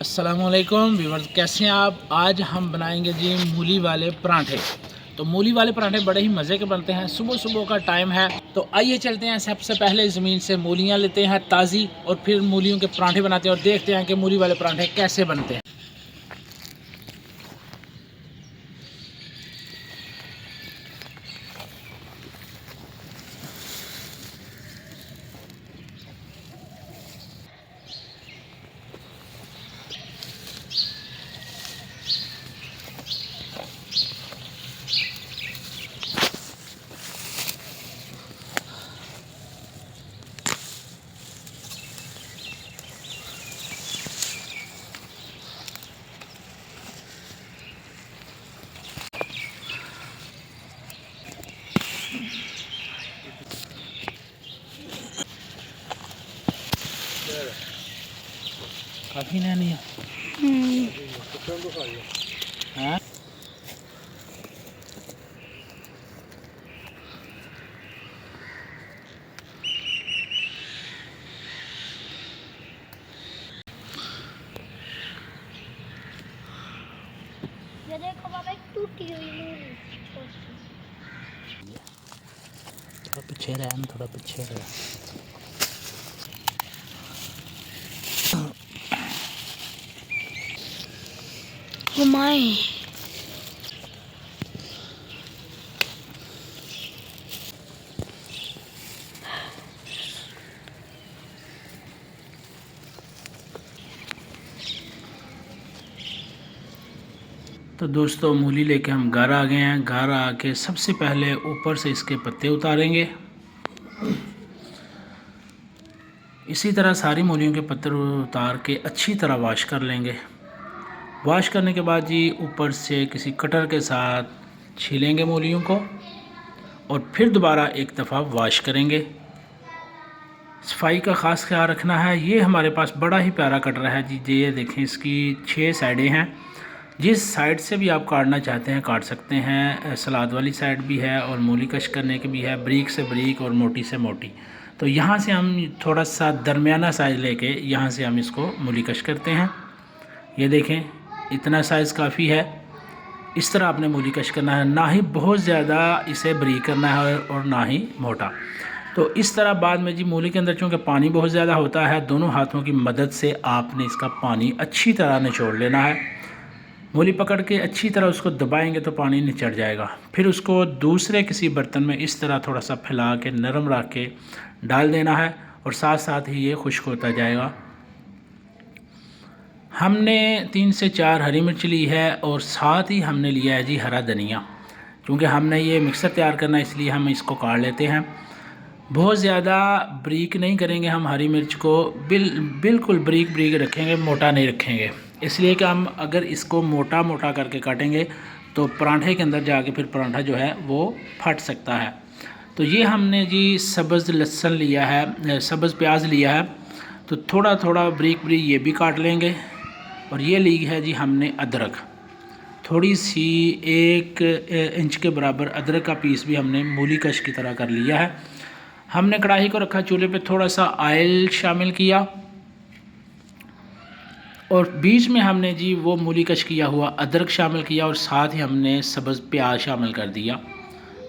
अस्सलामुअलैकुम व्यूअर्स, कैसे हैं आप। आज हम बनाएंगे जी मूली वाले पराठे। तो मूली वाले पराठे बड़े ही मज़े के बनते हैं। सुबह सुबह का टाइम है तो आइए चलते हैं। सबसे पहले ज़मीन से मूलियां लेते हैं ताज़ी और फिर मूलियों के पराठे बनाते हैं और देखते हैं कि मूली वाले पराठे कैसे बनते हैं। काफ़ी नहीं है। हाँ? ये देखो बाबा, एक टूटी हुई मूली। थोड़ा पीछे रह, थोड़ा पीछे रह। घुमाए तो दोस्तों, मूली लेके हम घर आ गए हैं। घर आके सबसे पहले ऊपर से इसके पत्ते उतारेंगे। इसी तरह सारी मूलियों के पत्ते उतार के अच्छी तरह वॉश कर लेंगे। वॉश करने के बाद जी ऊपर से किसी कटर के साथ छीलेंगे मूलियों को और फिर दोबारा एक दफ़ा वॉश करेंगे। सफाई का ख़ास ख्याल रखना है। ये हमारे पास बड़ा ही प्यारा कटर है जी। ये देखें, इसकी 6 साइडें हैं। जिस साइड से भी आप काटना चाहते हैं काट सकते हैं। सलाद वाली साइड भी है और मूली कश करने की भी है, बारीक से बारीक और मोटी से मोटी। तो यहाँ से हम थोड़ा सा दरमियाना साइज़ लेके यहाँ से हम इसको मूली कश करते हैं। ये देखें, इतना साइज़ काफ़ी है। इस तरह आपने मूली कश करना है, ना ही बहुत ज़्यादा इसे बारीक करना है और ना ही मोटा। तो इस तरह बाद में जी मूली के अंदर चूँकि पानी बहुत ज़्यादा होता है, दोनों हाथों की मदद से आपने इसका पानी अच्छी तरह निचोड़ लेना है। मूली पकड़ के अच्छी तरह उसको दबाएंगे तो पानी निचड़ जाएगा। फिर उसको दूसरे किसी बर्तन में इस तरह थोड़ा सा फैला के नरम रख के डाल देना है और साथ साथ ही ये खुश्क होता जाएगा। हमने 3 से 4 हरी मिर्च ली है और साथ ही हमने लिया है जी हरा धनिया। क्योंकि हमने ये मिक्सर तैयार करना है इसलिए हम इसको काट लेते हैं। बहुत ज़्यादा बारीक नहीं करेंगे हम हरी मिर्च को, बिल्कुल बारीक बारीक रखेंगे, मोटा नहीं रखेंगे। इसलिए कि हम अगर इसको मोटा मोटा करके काटेंगे तो पराठे के अंदर जाके फिर पराठा जो है वो फट सकता है। तो ये हमने जी सब्ज़ लहसुन लिया है, सब्ज़ प्याज लिया है। तो थोड़ा थोड़ा बारीक बारीक ये भी काट लेंगे। और ये ली है जी हमने अदरक, थोड़ी सी 1 इंच के बराबर अदरक का पीस भी हमने मूली कश की तरह कर लिया है। हमने कढ़ाई को रखा चूल्हे पे, थोड़ा सा ऑयल शामिल किया और बीच में हमने जी वो मूली कश किया हुआ अदरक शामिल किया और साथ ही हमने सब्ज़ प्याज शामिल कर दिया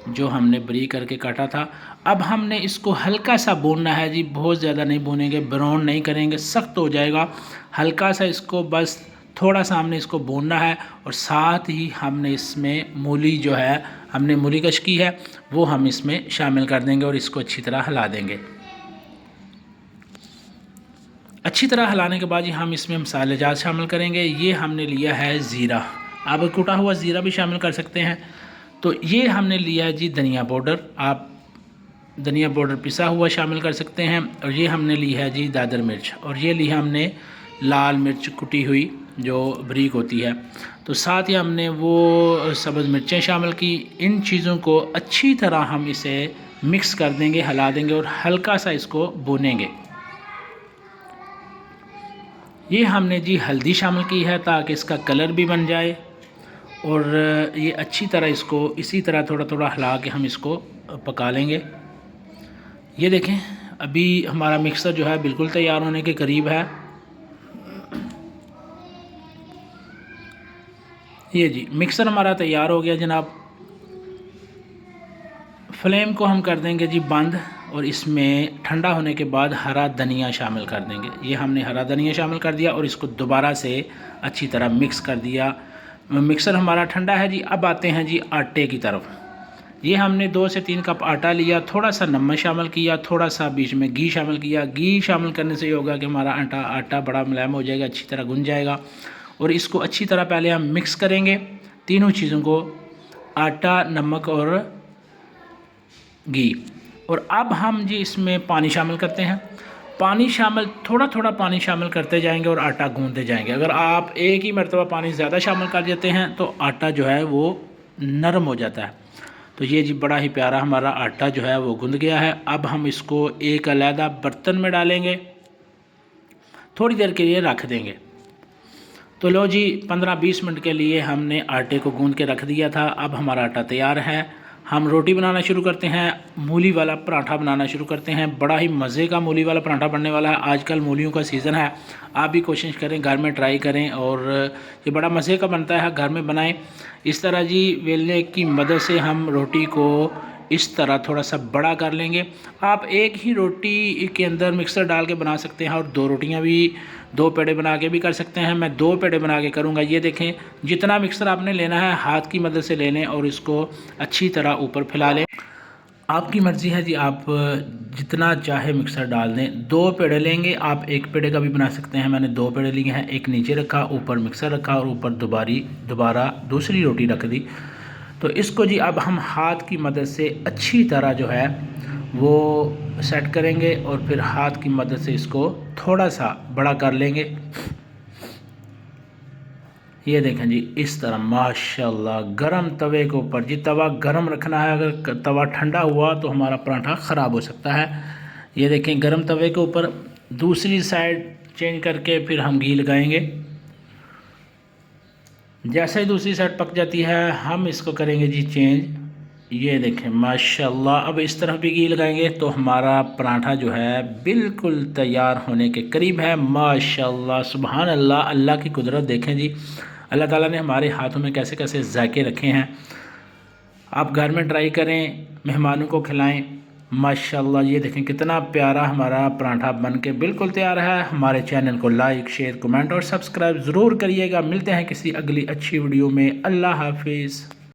जो हमने बारीक करके काटा था। अब हमने इसको हल्का सा भूनना है जी, बहुत ज़्यादा नहीं भूनेंगे, ब्राउन नहीं करेंगे, सख्त हो जाएगा। हल्का सा इसको बस थोड़ा सा हमने इसको भूनना है और साथ ही हमने इसमें मूली जो है हमने मूली कश की है वो हम इसमें शामिल कर देंगे और इसको अच्छी तरह हिला देंगे। अच्छी तरह हिलाने के बाद हम इसमें मसाले जात शामिल करेंगे। ये हमने लिया है ज़ीरा, आप कुटा हुआ ज़ीरा भी शामिल कर सकते हैं। तो ये हमने लिया है जी धनिया पाउडर, आप धनिया पाउडर पिसा हुआ शामिल कर सकते हैं। और ये हमने ली है जी दादर मिर्च और ये ली है हमने लाल मिर्च कुटी हुई जो बारीक होती है। तो साथ ही हमने वो सब्ज़ मिर्चें शामिल की। इन चीज़ों को अच्छी तरह हम इसे मिक्स कर देंगे, हिला देंगे और हल्का सा इसको भूनेंगे। ये हमने जी हल्दी शामिल की है ताकि इसका कलर भी बन जाए और ये अच्छी तरह इसको इसी तरह थोड़ा थोड़ा हिला के हम इसको पका लेंगे। ये देखें, अभी हमारा मिक्सर जो है बिल्कुल तैयार होने के करीब है। ये जी मिक्सर हमारा तैयार हो गया जनाब। फ्लेम को हम कर देंगे जी बंद और इसमें ठंडा होने के बाद हरा धनिया शामिल कर देंगे। ये हमने हरा धनिया शामिल कर दिया और इसको दोबारा से अच्छी तरह मिक्स कर दिया। मिक्सर हमारा ठंडा है जी। अब आते हैं जी आटे की तरफ। ये हमने 2 से 3 कप आटा लिया, थोड़ा सा नमक शामिल किया, थोड़ा सा बीच में घी शामिल किया। घी शामिल करने से ये होगा कि हमारा आटा बड़ा मुलायम हो जाएगा, अच्छी तरह गुन जाएगा। और इसको अच्छी तरह पहले हम मिक्स करेंगे तीनों चीज़ों को, आटा, नमक और घी। और अब हम जी इसमें पानी शामिल करते हैं। पानी शामिल थोड़ा थोड़ा पानी शामिल करते जाएंगे और आटा गूंदते जाएंगे। अगर आप एक ही मरतबा पानी ज़्यादा शामिल कर देते हैं तो आटा जो है वो नरम हो जाता है। तो ये जी बड़ा ही प्यारा हमारा आटा जो है वो गूंद गया है। अब हम इसको एक अलहदा बर्तन में डालेंगे, थोड़ी देर के लिए रख देंगे। तो लो जी 15-20 मिनट के लिए हमने आटे को गूंद के रख दिया था। अब हमारा आटा तैयार है। हम रोटी बनाना शुरू करते हैं, मूली वाला पराठा बनाना शुरू करते हैं। बड़ा ही मज़े का मूली वाला पराठा बनने वाला है। आजकल मूलियों का सीज़न है, आप भी कोशिश करें, घर में ट्राई करें और ये बड़ा मज़े का बनता है, घर में बनाएं। इस तरह जी वेलने की मदद से हम रोटी को इस तरह थोड़ा सा बड़ा कर लेंगे। आप एक ही रोटी के अंदर मिक्सर डाल के बना सकते हैं और 2 रोटियां भी, 2 पेड़े बना के भी कर सकते हैं। मैं 2 पेड़े बना के करूँगा। ये देखें, जितना मिक्सर आपने लेना है हाथ की मदद से ले लें और इसको अच्छी तरह ऊपर फैला लें। आपकी मर्ज़ी है जी, आप जितना चाहे मिक्सर डाल दें। 2 पेड़े लेंगे, आप 1 पेड़े का भी बना सकते हैं। मैंने 2 पेड़े लिए हैं, एक नीचे रखा, ऊपर मिक्सर रखा और ऊपर दोबारा दूसरी रोटी रख दी। तो इसको जी अब हम हाथ की मदद से अच्छी तरह जो है वो सेट करेंगे और फिर हाथ की मदद से इसको थोड़ा सा बड़ा कर लेंगे। ये देखें जी इस तरह माशाल्लाह गरम तवे के ऊपर जी, तवा गरम रखना है। अगर तवा ठंडा हुआ तो हमारा पराठा ख़राब हो सकता है। ये देखें गरम तवे के ऊपर दूसरी साइड चेंज करके फिर हम घी लगाएंगे। जैसे ही दूसरी साइड पक जाती है हम इसको करेंगे जी चेंज। ये देखें माशाल्लाह, अब इस तरफ भी घी लगाएंगे तो हमारा पराठा जो है बिल्कुल तैयार होने के करीब है। माशाल्लाह सुभान अल्लाह, अल्लाह की कुदरत देखें जी, अल्लाह ताला ने हमारे हाथों में कैसे कैसे जायके रखे हैं। आप घर में ट्राई करें, मेहमानों को खिलाएं। माशाल्लाह ये देखें कितना प्यारा हमारा पराठा बन के बिल्कुल तैयार है। हमारे चैनल को लाइक, शेयर, कमेंट और सब्सक्राइब ज़रूर करिएगा। मिलते हैं किसी अगली अच्छी वीडियो में। अल्लाह हाफिज़।